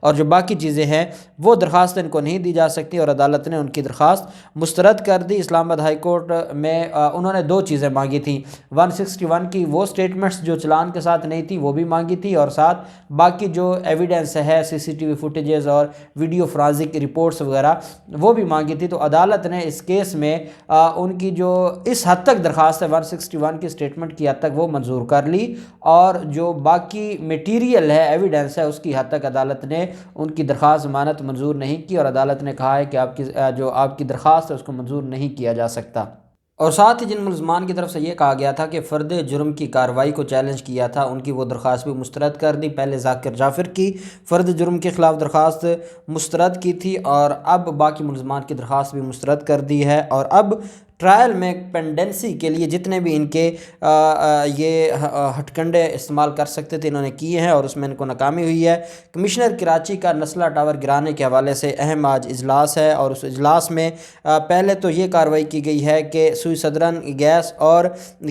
اور جو باقی چیزیں ہیں وہ درخواست ان کو نہیں دی جا سکتی، اور عدالت نے ان کی درخواست مسترد کر دی۔ اسلام آباد ہائی کورٹ میں انہوں نے 2 چیزیں مانگی تھیں، 161 کی وہ سٹیٹمنٹس جو چلان کے ساتھ نہیں تھی وہ بھی مانگی تھی، اور ساتھ باقی جو ایویڈنس ہے CCTV فوٹیجز اور ویڈیو فرانزک رپورٹس وغیرہ وہ بھی مانگی تھی۔ تو عدالت نے اس کیس میں ان کی جو اس حد تک درخواست ہے 161 کی سٹیٹمنٹ کی حد تک وہ منظور کر لی، اور جو باقی میٹیریل ہے ایویڈنس ہے اس کی حد تک عدالت نے ان کی درخواست ضمانت منظور نہیں کی، اور عدالت نے کہا ہے کہ آپ کی درخواست ہے اس کو منظور نہیں کیا جا سکتا۔ اور ساتھ ہی جن ملزمان کی طرف سے یہ کہا گیا تھا کہ فرد جرم کی کارروائی کو چیلنج کیا تھا، ان کی وہ درخواست بھی مسترد کر دی۔ پہلے ذاکر جعفر کی فرد جرم کے خلاف درخواست مسترد کی تھی، اور اب باقی ملزمان کی درخواست بھی مسترد کر دی ہے، اور اب ٹرائل میں پینڈنسی کے لیے جتنے بھی ان کے یہ ہتھ کنڈے استعمال کر سکتے تھے انہوں نے کیے ہیں، اور اس میں ان کو ناکامی ہوئی ہے۔ کمشنر کراچی کا نسلہ ٹاور گرانے کے حوالے سے اہم آج اجلاس ہے، اور اس اجلاس میں پہلے تو یہ کارروائی کی گئی ہے کہ سوئی صدرن گیس اور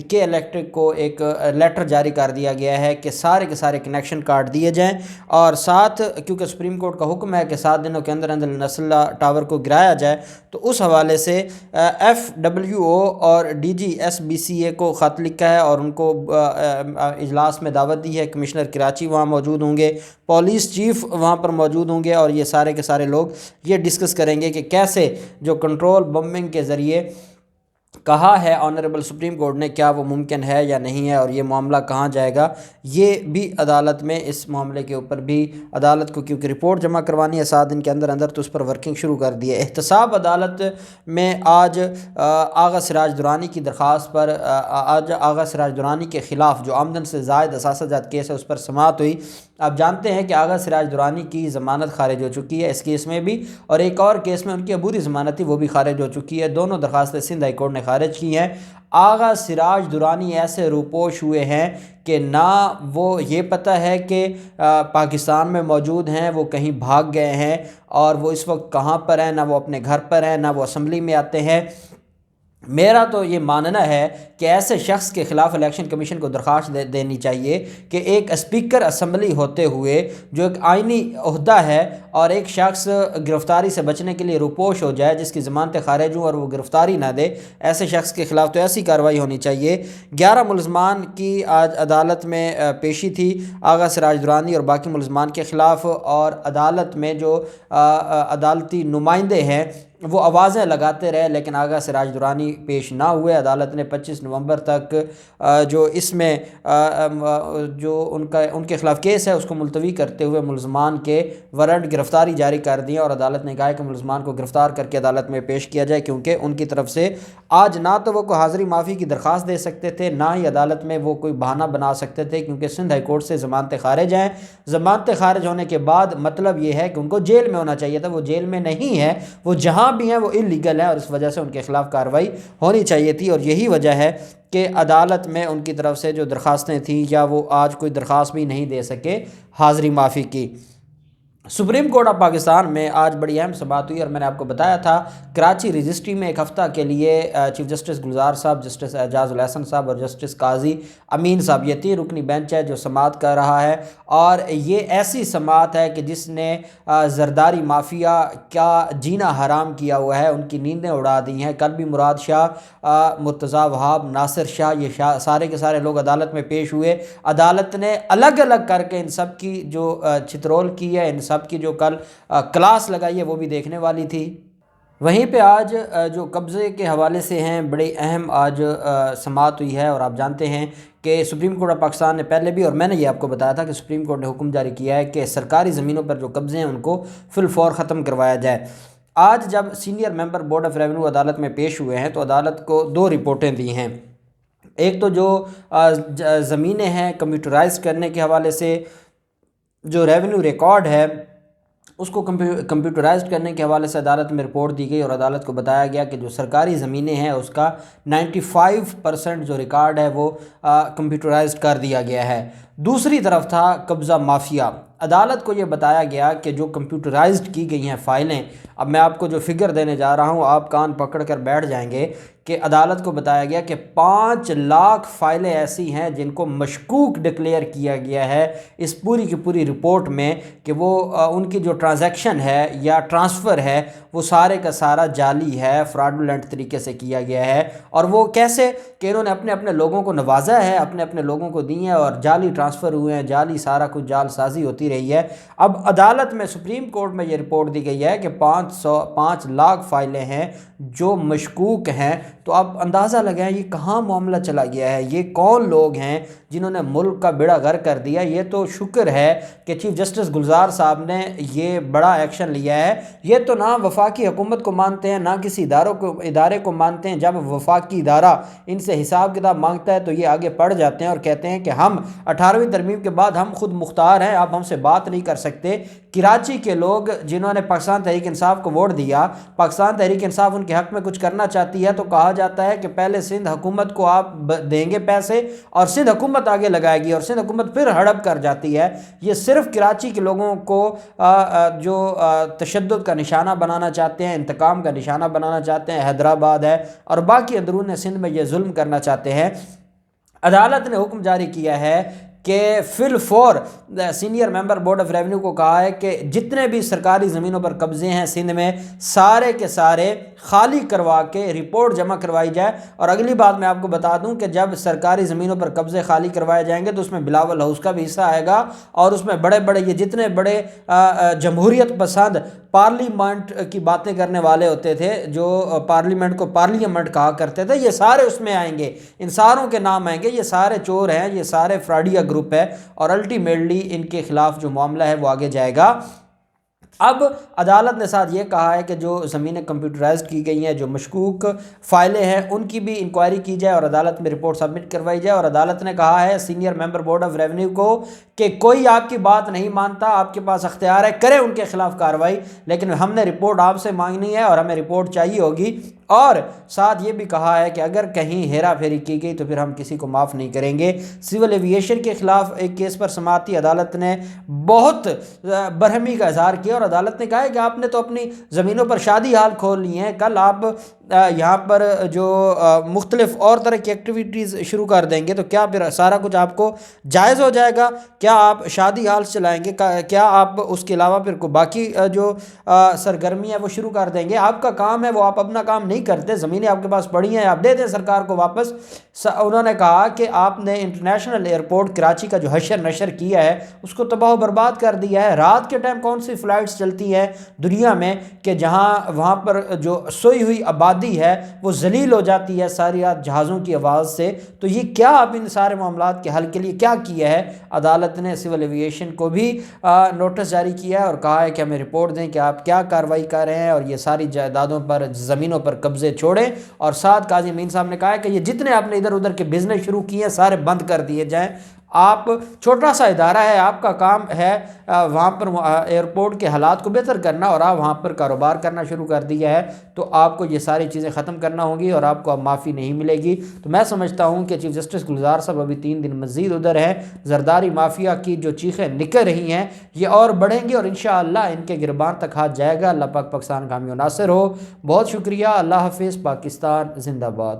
کے الیکٹرک کو ایک لیٹر جاری کر دیا گیا ہے کہ سارے کے سارے کنیکشن کاٹ دیے جائیں، اور ساتھ کیونکہ سپریم کورٹ کا حکم ہے کہ 7 دنوں کے اندر اندر نسلہ ٹاور کو گرایا جائے، تو اس حوالے سے FWO اور DGSBCA کو خط لکھا ہے اور ان کو اجلاس میں دعوت دی ہے۔ کمشنر کراچی وہاں موجود ہوں گے، پولیس چیف وہاں پر موجود ہوں گے، اور یہ سارے کے سارے لوگ یہ ڈسکس کریں گے کہ کیسے جو کنٹرول بمبنگ کے ذریعے کہا ہے آنریبل سپریم کورٹ نے کیا وہ ممکن ہے یا نہیں ہے، اور یہ معاملہ کہاں جائے گا۔ یہ بھی عدالت میں اس معاملے کے اوپر بھی عدالت کو کیونکہ رپورٹ جمع کروانی ہے 7 دن کے اندر اندر، تو اس پر ورکنگ شروع کر دی ہے۔ احتساب عدالت میں آج آغا سراج درانی کی درخواست پر آج آغا سراج درانی کے خلاف جو آمدن سے زائد اثاثہ جات کیس ہے اس پر سماعت ہوئی۔ آپ جانتے ہیں کہ آغا سراج درانی کی ضمانت خارج ہو چکی ہے اس کیس میں بھی، اور ایک اور کیس میں ان کی عبوری ضمانت تھی وہ بھی خارج ہو چکی ہے۔ دونوں درخواستیں سندھ ہائی کورٹ نے خارج کی ہیں۔ آغا سراج درانی ایسے روپوش ہوئے ہیں کہ نہ وہ یہ پتہ ہے کہ پاکستان میں موجود ہیں، وہ کہیں بھاگ گئے ہیں، اور وہ اس وقت کہاں پر ہیں، نہ وہ اپنے گھر پر ہیں، نہ وہ اسمبلی میں آتے ہیں۔ میرا تو یہ ماننا ہے کہ ایسے شخص کے خلاف الیکشن کمیشن کو درخواست دینی چاہیے کہ ایک اسپیکر اسمبلی ہوتے ہوئے جو ایک آئینی عہدہ ہے، اور ایک شخص گرفتاری سے بچنے کے لیے روپوش ہو جائے جس کی ضمانتیں خارج ہوں اور وہ گرفتاری نہ دے، ایسے شخص کے خلاف تو ایسی کارروائی ہونی چاہیے۔ 11 ملزمان کی آج عدالت میں پیشی تھی، آغا سراج درانی اور باقی ملزمان کے خلاف، اور عدالت میں جو عدالتی نمائندے ہیں وہ آوازیں لگاتے رہے لیکن آغا سراج درانی پیش نہ ہوئے۔ عدالت نے 25 نومبر تک جو اس میں جو ان کے خلاف کیس ہے اس کو ملتوی کرتے ہوئے ملزمان کے وارنٹ گرفتاری جاری کر دیا، اور عدالت نے کہا کہ ملزمان کو گرفتار کر کے عدالت میں پیش کیا جائے، کیونکہ ان کی طرف سے آج نہ تو وہ کوئی حاضری معافی کی درخواست دے سکتے تھے، نہ ہی عدالت میں وہ کوئی بہانہ بنا سکتے تھے، کیونکہ سندھ ہائی کورٹ سے ضمانتیں خارج ہیں۔ ضمانتیں خارج ہونے کے بعد مطلب یہ ہے کہ ان کو جیل میں ہونا چاہیے تھا، وہ جیل میں نہیں ہے، وہ جہاں بھی ہیں وہ انلیگل ہیں، اور اس وجہ سے ان کے خلاف کارروائی ہونی چاہیے تھی، اور یہی وجہ ہے کہ عدالت میں ان کی طرف سے جو درخواستیں تھیں یا وہ آج کوئی درخواست بھی نہیں دے سکے حاضری معافی کی۔ سپریم کورٹ آف پاکستان میں آج بڑی اہم سماعت ہوئی، اور میں نے آپ کو بتایا تھا کراچی رجسٹری میں ایک ہفتہ کے لیے چیف جسٹس گلزار صاحب، جسٹس اعجاز الحسن صاحب اور جسٹس قاضی امین صاحب، یہ 3 رکنی بینچ ہے جو سماعت کر رہا ہے، اور یہ ایسی سماعت ہے کہ جس نے زرداری مافیا کا جینا حرام کیا ہوا ہے، ان کی نیندیں اڑا دی ہیں۔ کل بھی مراد شاہ، مرتضیٰ وہاب، ناصر شاہ، یہ سارے کے سارے لوگ عدالت میں پیش ہوئے۔ عدالت نے الگ الگ کر کے ان سب کی جو چترول کی ہے، ان سب کی جو کل کلاس لگائی ہے وہ بھی دیکھنے والی تھی۔ وہیں پہ آج جو قبضے کے حوالے سے ہیں بڑے اہم آج سماعت ہوئی ہے، اور آپ جانتے ہیں کہ سپریم کورٹ آف پاکستان نے پہلے بھی، اور میں نے یہ آپ کو بتایا تھا کہ سپریم کورٹ نے حکم جاری کیا ہے کہ سرکاری زمینوں پر جو قبضے ہیں ان کو فی الفور ختم کروایا جائے۔ آج جب senior member board of revenue عدالت میں پیش ہوئے ہیں تو عدالت کو 2 رپورٹیں دی ہیں۔ ایک تو جو زمینیں ہیں کمپیوٹرائز کرنے کے حوالے سے جو ریونیو ریکارڈ ہے اس کو کمپیوٹرائزڈ کرنے کے حوالے سے عدالت میں رپورٹ دی گئی، اور عدالت کو بتایا گیا کہ جو سرکاری زمینیں ہیں اس کا 95% جو ریکارڈ ہے وہ کمپیوٹرائزڈ کر دیا گیا ہے۔ دوسری طرف تھا قبضہ مافیا۔ عدالت کو یہ بتایا گیا کہ جو کمپیوٹرائزڈ کی گئی ہیں فائلیں، اب میں آپ کو جو فگر دینے جا رہا ہوں آپ کان پکڑ کر بیٹھ جائیں گے کہ عدالت کو بتایا گیا کہ 5 لاکھ فائلیں ایسی ہیں جن کو مشکوک ڈکلیئر کیا گیا ہے اس پوری کی پوری رپورٹ میں کہ وہ ان کی جو ٹرانزیکشن ہے یا ٹرانسفر ہے وہ سارے کا سارا جعلی ہے، فراڈولنٹ طریقے سے کیا گیا ہے۔ اور وہ کیسے کہ انہوں نے اپنے اپنے لوگوں کو نوازا ہے، اپنے اپنے لوگوں کو دی ہیں اور جعلی ٹرانسفر ہوئے ہیں، جعلی سارا کچھ جال سازی ہوتی رہی ہے۔ اب عدالت میں سپریم کورٹ میں یہ رپورٹ دی گئی ہے کہ 5 لاکھ فائلیں ہیں جو مشکوک ہیں۔ تو آپ اندازہ لگائیں یہ کہاں معاملہ چلا گیا ہے، یہ کون لوگ ہیں جنہوں نے ملک کا بیڑا غرق کر دیا۔ یہ تو شکر ہے کہ چیف جسٹس گلزار صاحب نے یہ بڑا ایکشن لیا ہے۔ یہ تو نہ وفاقی حکومت کو مانتے ہیں، نہ کسی ادارے کو مانتے ہیں۔ جب وفاقی ادارہ ان سے حساب کتاب مانگتا ہے تو یہ آگے پڑھ جاتے ہیں اور کہتے ہیں کہ ہم 18ویں ترمیم کے بعد ہم خود مختار ہیں، آپ ہم سے بات نہیں کر سکتے۔ کراچی کے لوگ جنہوں نے پاکستان تحریک انصاف کو ووٹ دیا، پاکستان تحریک انصاف ان کے حق میں کچھ کرنا چاہتی ہے تو کہا جاتا ہے کہ پہلے سندھ حکومت کو آپ دیں گے پیسے اور سندھ حکومت آگے لگائے گی اور سندھ حکومت پھر ہڑپ کر جاتی ہے۔ یہ صرف کراچی کے لوگوں کو جو تشدد کا نشانہ بنانا چاہتے ہیں، انتقام کا نشانہ بنانا چاہتے ہیں، حیدرآباد ہے اور باقی اندرون سندھ میں یہ ظلم کرنا چاہتے ہیں۔ عدالت نے حکم جاری کیا ہے کہ فی الفور senior member board of revenue کو کہا ہے کہ جتنے بھی سرکاری زمینوں پر قبضے ہیں سندھ میں سارے کے سارے خالی کروا کے رپورٹ جمع کروائی جائے۔ اور اگلی بات میں آپ کو بتا دوں کہ جب سرکاری زمینوں پر قبضے خالی کروائے جائیں گے تو اس میں بلاول ہاؤس کا بھی حصہ آئے گا اور اس میں بڑے بڑے یہ جتنے بڑے جمہوریت پسند پارلیمنٹ کی باتیں کرنے والے ہوتے تھے، جو پارلیمنٹ کو پارلیمنٹ کہا کرتے تھے، یہ سارے اس میں آئیں گے، ان ساروں کے نام آئیں گے۔ یہ سارے چور ہیں، یہ سارے فراڈیا گروپ ہے اور الٹیمیٹلی ان کے خلاف جو معاملہ ہے وہ آگے جائے گا۔ اب عدالت نے ساتھ یہ کہا ہے کہ جو زمینیں کمپیوٹرائزڈ کی گئی ہیں، جو مشکوک فائلیں ہیں، ان کی بھی انکوائری کی جائے اور عدالت میں رپورٹ سبمٹ کروائی جائے۔ اور عدالت نے کہا ہے senior member board of revenue کو کہ کوئی آپ کی بات نہیں مانتا، آپ کے پاس اختیار ہے، کریں ان کے خلاف کارروائی، لیکن ہم نے رپورٹ آپ سے مانگنی ہے اور ہمیں رپورٹ چاہیے ہوگی۔ اور ساتھ یہ بھی کہا ہے کہ اگر کہیں ہیرا پھیری کی گئی تو پھر ہم کسی کو معاف نہیں کریں گے۔ سول ایویشن کے خلاف ایک کیس پر سماعتی عدالت نے بہت برہمی کا اظہار کیا اور عدالت نے کہا ہے کہ آپ نے تو اپنی زمینوں پر شادی حال کھول لی ہیں، کل آپ یہاں پر جو مختلف اور طرح کی ایکٹیویٹیز شروع کر دیں گے تو کیا پھر سارا کچھ آپ کو جائز ہو جائے گا؟ کیا آپ شادی حال چلائیں گے؟ کیا آپ اس کے علاوہ پھر کو باقی جو سرگرمی ہے وہ شروع کر دیں گے؟ آپ کا کام ہے وہ آپ اپنا کام نہیں کرتے، زمینیں آپ کے پاس پڑی ہیں، آپ دے دیں سرکار کو واپس۔ انہوں نے کہا کہ آپ نے انٹرنیشنل ایئرپورٹ کراچی کا جو حشر نشر کیا ہے اس کو تباہ و برباد کر دیا ہے۔ رات کے ٹائم کون سی فلائٹس چلتی ہیں دنیا میں کہ جہاں وہاں پر جو سوئی ہوئی آبادی ہے وہ ذلیل ہو جاتی ہے ساری رات جہازوں کی آواز سے؟ تو یہ کیا آپ ان سارے معاملات کے حل کے لیے کیا کیا ہے؟ عدالت نے سول ایویشن کو بھی نوٹس جاری کیا ہے اور کہا ہے کہ ہمیں رپورٹ دیں کہ آپ کیا کارروائی کر رہے ہیں اور یہ ساری جائیدادوں پر زمینوں پر قبضے چھوڑیں۔ اور ساتھ قاضی امین صاحب نے کہا ہے کہ یہ جتنے آپ نے ادھر ادھر کے بزنس شروع کیے ہیں سارے بند کر دیے جائیں۔ آپ چھوٹا سا ادارہ ہے، آپ کا کام ہے وہاں پر ایئرپورٹ کے حالات کو بہتر کرنا اور آپ وہاں پر کاروبار کرنا شروع کر دیا ہے تو آپ کو یہ ساری چیزیں ختم کرنا ہوں گی اور آپ کو اب معافی نہیں ملے گی۔ تو میں سمجھتا ہوں کہ چیف جسٹس گلزار صاحب ابھی 3 دن مزید ادھر ہیں۔ زرداری مافیا کی جو چیخیں نکل رہی ہیں یہ اور بڑھیں گی اور انشاءاللہ ان کے گربان تک ہاتھ جائے گا۔ اللہ پاک پاکستان کا حامی و ناصر ہو۔ بہت شکریہ، اللہ حافظ، پاکستان زندہ باد۔